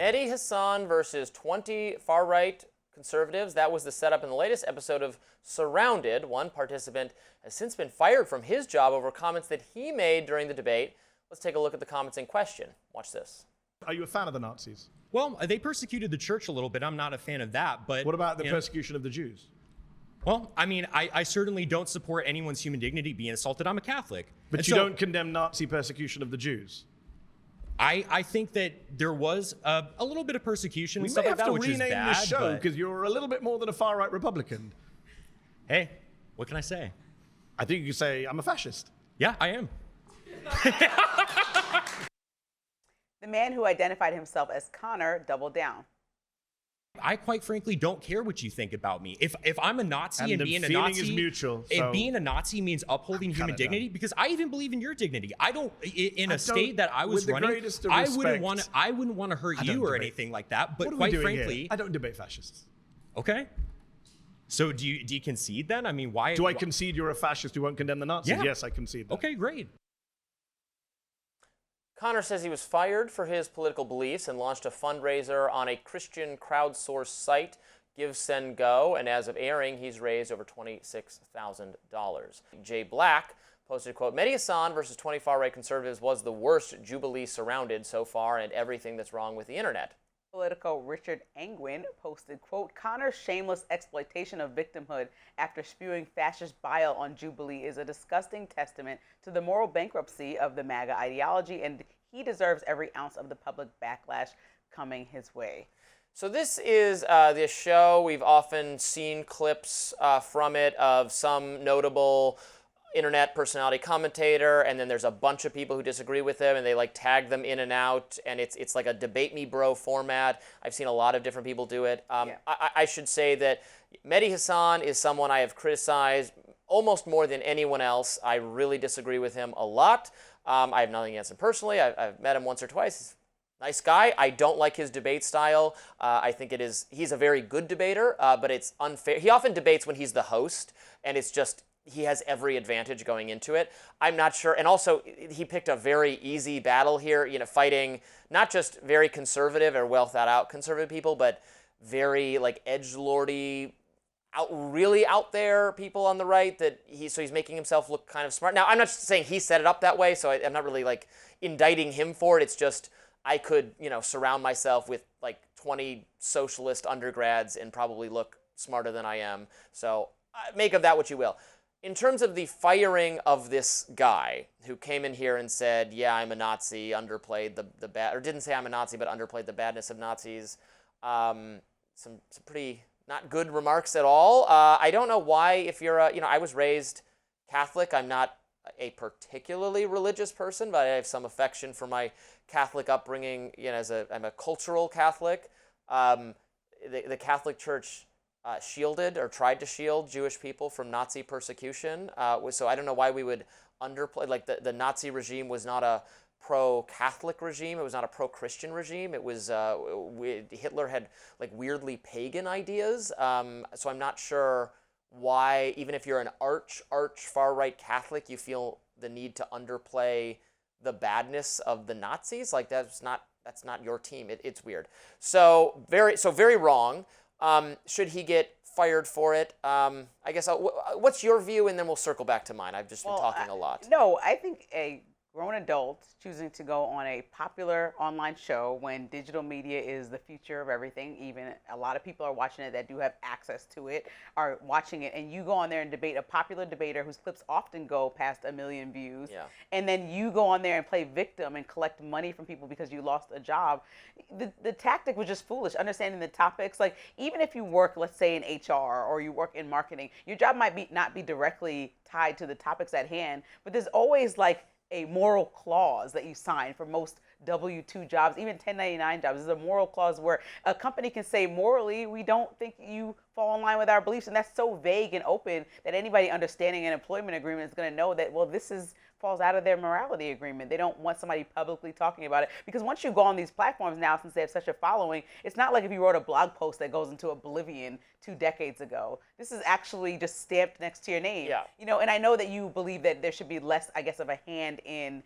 Mehdi Hasan versus 20 far-right conservatives. That was the setup in the latest episode of Surrounded. One participant has since been fired from his job over comments that he made during the debate. Let's take a look at the comments in question. Watch this. Are you a fan of the Nazis? Well, they persecuted the church a little bit. I'm not a fan of that. But what about the persecution of the Jews? Well, I mean, I certainly don't support anyone's human dignity being assaulted. I'm a Catholic. But you don't condemn Nazi persecution of the Jews? I think that there was a little bit of persecution and we stuff may like have that, to which is rename bad. this show because you're a little bit more than a far-right Republican. Hey, what can I say? I think you could say I'm a fascist. Yeah, I am. The man who identified himself as Connor doubled down. I quite frankly don't care what you think about me. If I'm a Nazi and being a feeling Nazi is mutual, if being a Nazi means upholding human dignity, because I even believe in your dignity. I don't in a state that I was running. I wouldn't want to hurt you or anything like that. But quite frankly, I don't debate fascists. Okay. So do you concede then? I mean, why? Do I concede you're a fascist who won't condemn the Nazis? Yeah. Yes, I concede that. Okay, great. Connor says he was fired for his political beliefs and launched a fundraiser on a Christian crowdsourced site, GiveSendGo, and as of airing, he's raised over $26,000. Jay Black posted, quote, Mehdi Hasan versus 20 far-right conservatives was the worst Jubilee surrounded so far and everything that's wrong with the internet. Political Richard Angwin posted, quote, Connor's shameless exploitation of victimhood after spewing fascist bile on Jubilee is a disgusting testament to the moral bankruptcy of the MAGA ideology, and he deserves every ounce of the public backlash coming his way. So this is the show. We've often seen clips from it of some notable internet personality commentator, and then there's a bunch of people who disagree with them, and they like tag them in and out, and it's like a debate me bro format. I've seen a lot of different people do it. I should say that Mehdi Hasan is someone I have criticized almost more than anyone else. I really disagree with him a lot. I have nothing against him personally. I've met him once or twice. He's a nice guy. I don't like his debate style. I think he's a very good debater, but it's unfair. He often debates when he's the host, and it's just, he has every advantage going into it. I'm not sure. And also, he picked a very easy battle here, fighting not just very conservative or well thought out conservative people, but very like edgelordy, really out there people on the right so he's making himself look kind of smart. Now, I'm not saying he set it up that way, so I'm not really like indicting him for it. It's just, I could, surround myself with like 20 socialist undergrads and probably look smarter than I am. So make of that what you will. In terms of the firing of this guy who came in here and said, yeah, I'm a Nazi, underplayed the bad, or didn't say I'm a Nazi, but underplayed the badness of Nazis, some pretty not good remarks at all. I don't know why, if you're I was raised Catholic. I'm not a particularly religious person, but I have some affection for my Catholic upbringing. I'm a cultural Catholic. The Catholic Church shielded or tried to shield Jewish people from Nazi persecution. So I don't know why we would underplay, like the Nazi regime was not a pro-Catholic regime. It was not a pro-Christian regime. It was, Hitler had like weirdly pagan ideas. So I'm not sure why, even if you're an arch far-right Catholic, you feel the need to underplay the badness of the Nazis. Like that's not your team. It's weird. So very wrong. Should he get fired for it? I guess, what's your view? And then we'll circle back to mine. I've just been talking a lot. No, I think a grown adult choosing to go on a popular online show when digital media is the future of everything, even a lot of people are watching it that do have access to it, are watching it, and you go on there and debate a popular debater whose clips often go past 1 million views, and then you go on there and play victim and collect money from people because you lost a job. The tactic was just foolish. Understanding the topics, like even if you work, let's say in HR or you work in marketing, your job might not be directly tied to the topics at hand, but there's always like a moral clause that you sign for most W-2 jobs, even 1099 jobs. There's a moral clause where a company can say, morally, we don't think you fall in line with our beliefs. And that's so vague and open that anybody understanding an employment agreement is going to know that, well, this falls out of their morality agreement. They don't want somebody publicly talking about it. Because once you go on these platforms now, since they have such a following, it's not like if you wrote a blog post that goes into oblivion 2 decades ago. This is actually just stamped next to your name. And I know that you believe that there should be less, I guess, of a hand in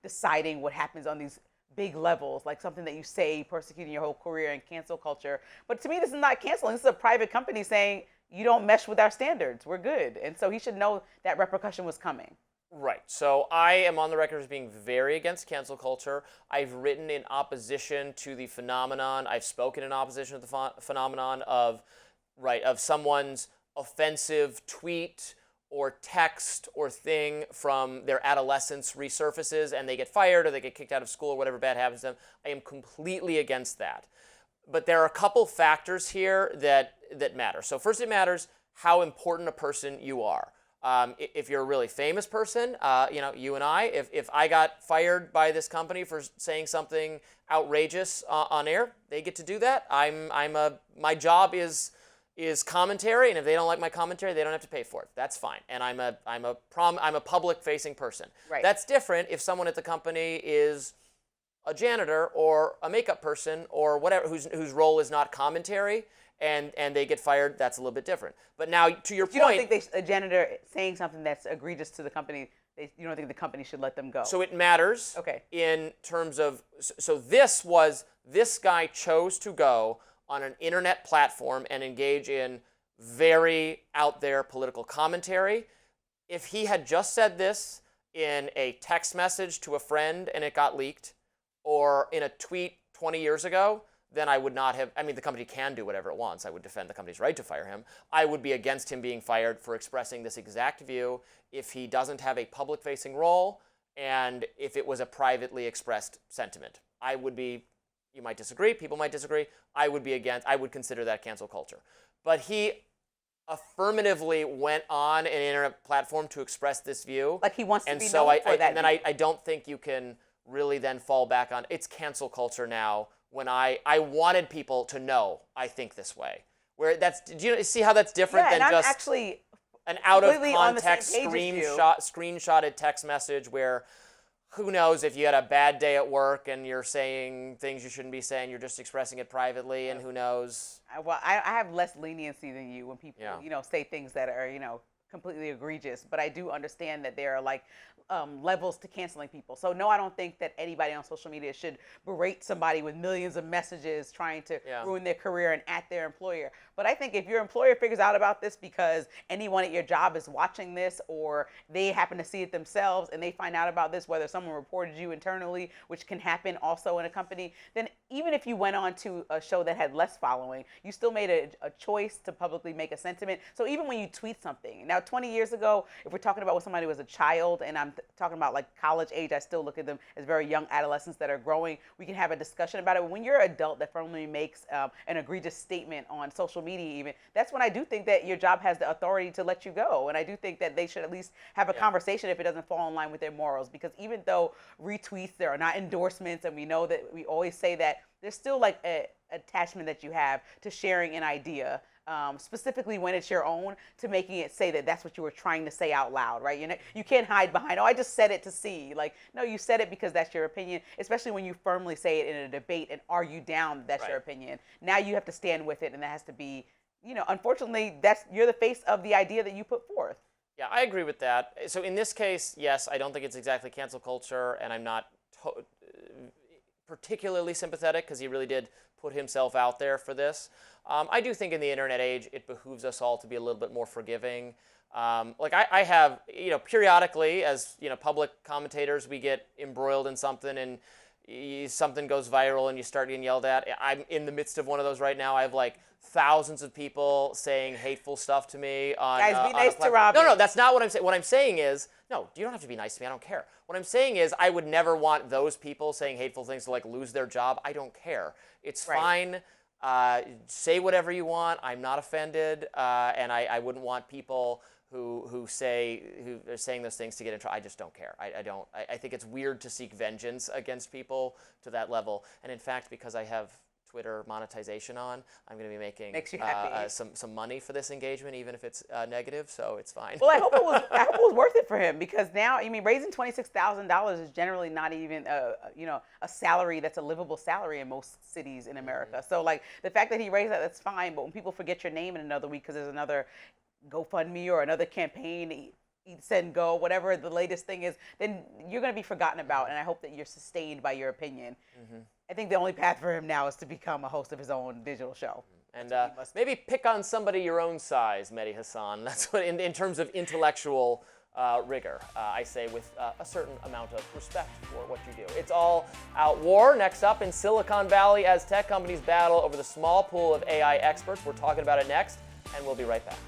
deciding what happens on these big levels, like something that you say persecuting your whole career and cancel culture. But to me, this is not canceling. This is a private company saying, you don't mesh with our standards. We're good. And so he should know that repercussion was coming. Right. So I am on the record as being very against cancel culture. I've written in opposition to the phenomenon. I've spoken in opposition to the phenomenon of someone's offensive tweet or text or thing from their adolescence resurfaces and they get fired or they get kicked out of school or whatever bad happens to them. I am completely against that. But there are a couple factors here that matter. So first, it matters how important a person you are. If you're a really famous person, you and I, if I got fired by this company for saying something outrageous on air, they get to do that. My job is commentary, and if they don't like my commentary, they don't have to pay for it. That's fine. And I'm a public-facing person. Right. That's different if someone at the company is a janitor or a makeup person or whatever whose role is not commentary. And they get fired, that's a little bit different. But now, to your point... You don't think a janitor saying something that's egregious to the company, you don't think the company should let them go? So it matters in terms of... So this guy chose to go on an internet platform and engage in very out there political commentary. If he had just said this in a text message to a friend and it got leaked, or in a tweet 20 years ago, then I would not have, the company can do whatever it wants. I would defend the company's right to fire him. I would be against him being fired for expressing this exact view if he doesn't have a public-facing role and if it was a privately expressed sentiment. I would be, you might disagree, people might disagree, I would consider that cancel culture. But he affirmatively went on an internet platform to express this view. Like he wants to be known for that. And then I don't think you can really then fall back on, it's cancel culture now, when I wanted people to know I think this way. Where do you see how that's different than just actually an out of context screenshotted text message where who knows if you had a bad day at work and you're saying things you shouldn't be saying, you're just expressing it privately, and who knows. Well, I have less leniency than you when people say things that are completely egregious, but I do understand that there are levels to canceling people. So no, I don't think that anybody on social media should berate somebody with millions of messages trying to ruin their career and at their employer. But I think if your employer figures out about this because anyone at your job is watching this or they happen to see it themselves and they find out about this, whether someone reported you internally, which can happen also in a company, then even if you went on to a show that had less following, you still made a choice to publicly make a sentiment. So even when you tweet something, now 20 years ago, if we're talking about when somebody was a child, and I'm talking about college age, I still look at them as very young adolescents that are growing, we can have a discussion about it. But when you're an adult that firmly makes an egregious statement on social media even, that's when I do think that your job has the authority to let you go. And I do think that they should at least have a conversation if it doesn't fall in line with their morals. Because even though retweets, there are not endorsements, and we know that we always say that, there's still a attachment that you have to sharing an idea. Specifically when it's your own, to making it say that that's what you were trying to say out loud, right? You can't hide behind, I just said it to see. No, you said it because that's your opinion, especially when you firmly say it in a debate and argue down that's your opinion. Now you have to stand with it, and that has to be, unfortunately, you're the face of the idea that you put forth. Yeah, I agree with that. So in this case, yes, I don't think it's exactly cancel culture, and I'm not particularly sympathetic because he really did put himself out there for this. I do think in the internet age, it behooves us all to be a little bit more forgiving. I have, periodically as, public commentators, we get embroiled in something and something goes viral and you start getting yelled at. I'm in the midst of one of those right now. I have thousands of people saying hateful stuff to me on Guys, be nice to Robby. No, that's not what I'm saying. What I'm saying is, no, you don't have to be nice to me. I don't care. What I'm saying is I would never want those people saying hateful things to lose their job. I don't care. It's fine. Say whatever you want. I'm not offended. And I wouldn't want people who are saying those things to get in trouble. I just don't care. I think it's weird to seek vengeance against people to that level. And in fact, because I have Twitter monetization on, I'm going to be making Makes you happy. Some money for this engagement, even if it's negative. So it's fine. Well, I hope it was worth it for him, because now, raising $26,000 is generally not even a salary that's a livable salary in most cities in America. Mm-hmm. So the fact that he raised that, that's fine. But when people forget your name in another week because there's another GoFundMe or another campaign Send Go, whatever the latest thing is, then you're going to be forgotten about. And I hope that you're sustained by your opinion. I think the only path for him now is to become a host of his own digital show. And maybe pick on somebody your own size, Mehdi Hasan. That's what, in terms of intellectual rigor, I say with a certain amount of respect for what you do. It's all out war. Next up in Silicon Valley as tech companies battle over the small pool of AI experts. We're talking about it next, and we'll be right back.